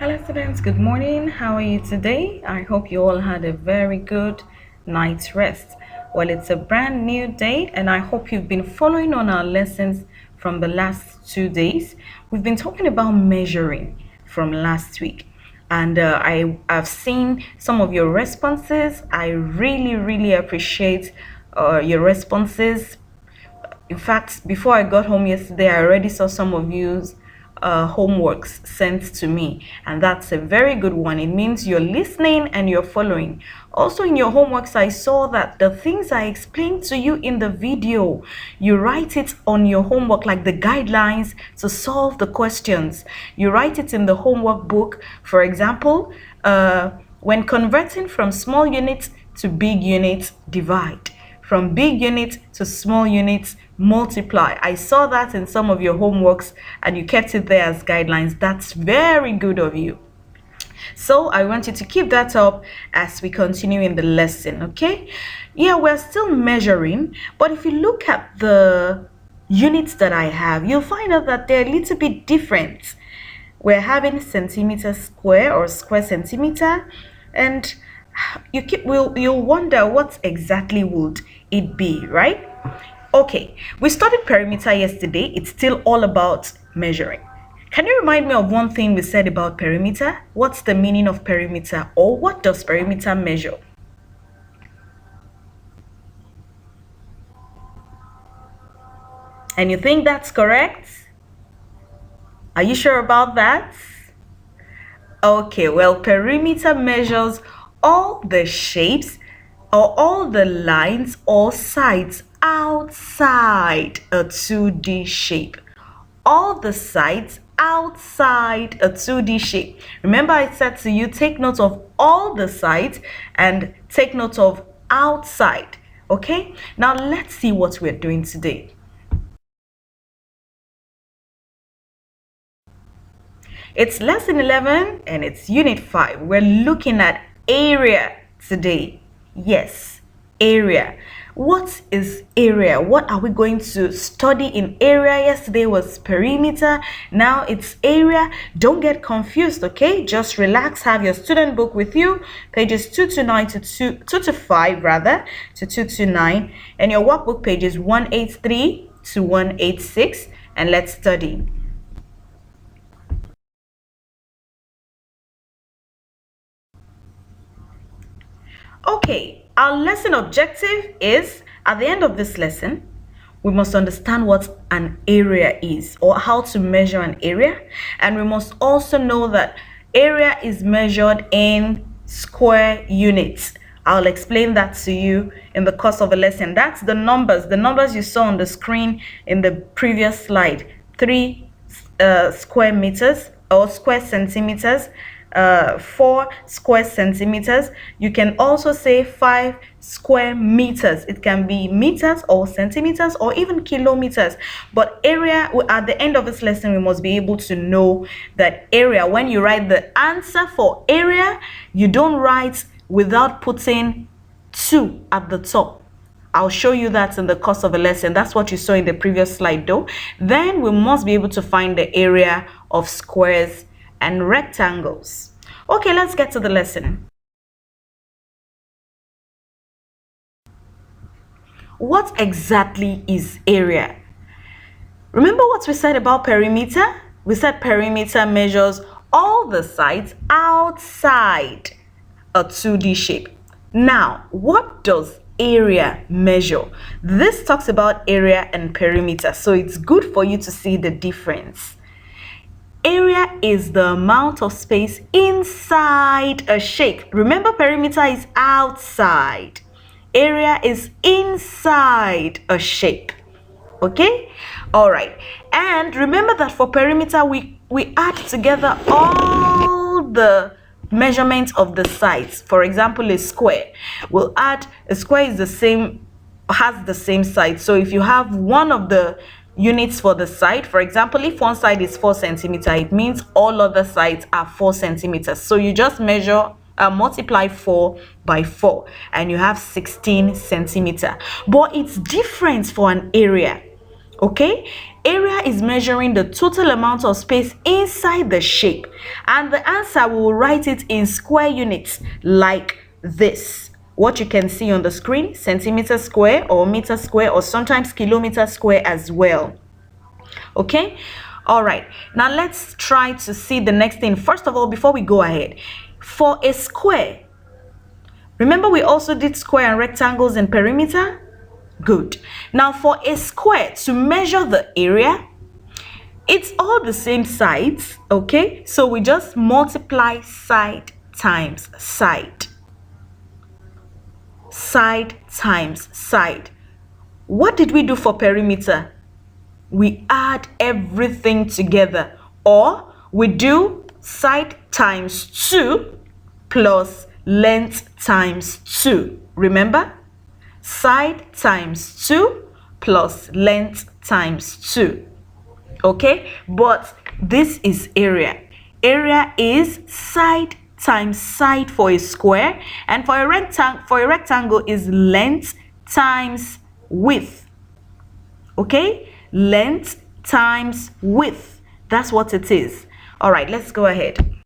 Hello students, good morning. How are you today? I hope you all had a very good night's rest. Well, it's a brand new day and I hope you've been following on our lessons from the last 2 days. We've been talking about measuring from last week and I've seen some of your responses. I really appreciate your responses. In fact, before I got home yesterday, I already saw some of you's homeworks sent to me, and that's a very good one. It means you're listening and you're following. Also, in your homeworks, I saw that the things I explained to you in the video, you write it on your homework, like the guidelines to solve the questions. You write it in the homework book. For example, when converting from small units to big units, divide. From big units to small units, multiply. I saw that in some of your homeworks and you kept it there as guidelines. That's very good of you. So I want you to keep that up as we continue in the lesson, okay? Yeah, we're still measuring, but if you look at the units that I have, you'll find out that they're a little bit different. We're having centimeter square or square centimeter, and you'll wonder what exactly would it be, right? Okay, we studied perimeter yesterday. It's still all about measuring. Can you remind me of one thing we said about perimeter? What's the meaning of perimeter, or what does perimeter measure? And you think that's correct? Are you sure about that? Okay, well, perimeter measures all the shapes or all the lines or sides outside a 2D shape. All the sides outside a 2D shape. Remember I said to you, take note of all the sides and take note of outside. Okay, now let's see what we're doing today. It's lesson 11 and it's unit 5. We're looking at area today. Yes, area. What is area? What are we going to study in area? Yesterday was perimeter. Now it's area. Don't get confused, okay? Just relax. Have your student book with you. Pages 229 to 225 rather, to 229. And your workbook pages 183 to 186. And let's study. Okay, our lesson objective is, at the end of this lesson, we must understand what an area is or how to measure an area. And we must also know that area is measured in square units. I'll explain that to you in the course of a lesson. That's the numbers you saw on the screen in the previous slide. 3 square meters or square centimeters, 4 square centimeters. You can also say 5 square meters. It can be meters or centimeters or even kilometers. But area, at the end of this lesson, we must be able to know that area, when you write the answer for area, you don't write without putting 2 at the top. I'll show you that in the course of a lesson. That's what you saw in the previous slide though. Then we must be able to find the area of squares and rectangles. Okay, let's get to the lesson. What exactly is area? Remember what we said about perimeter? We said perimeter measures all the sides outside a 2D shape. Now, what does area measure? This talks about area and perimeter, so it's good for you to see the difference. Area is the amount of space inside a shape. Remember, perimeter is outside. Area is inside a shape. Okay? All right. And remember that for perimeter, we add together all the measurements of the sides. For example, a square. We'll add, a square is the same, has the same side. So if you have one of the units for the side, for example, if one side is 4 centimeters, it means all other sides are 4 centimeters. So you just measure, multiply 4 by 4 and you have 16 centimeters. But it's different for an area. Okay, area is measuring the total amount of space inside the shape, and the answer, we will write it in square units like this. What you can see on the screen, centimeter square or meter square, or sometimes kilometer square as well. Okay, all right, now let's try to see the next thing. First of all, before we go ahead, for a square, remember we also did square and rectangles and perimeter. Good. Now for a square, to measure the area, it's all the same sides. Okay, so we just multiply side times side, side times side. What did we do for perimeter? We add everything together, or we do side times 2 plus length times 2. Remember, side times 2 plus length times 2. Okay, but this is area. Area is side times side for a square, and for a rectangle is length times width. Okay, length times width. That's what it is. All right, let's go ahead.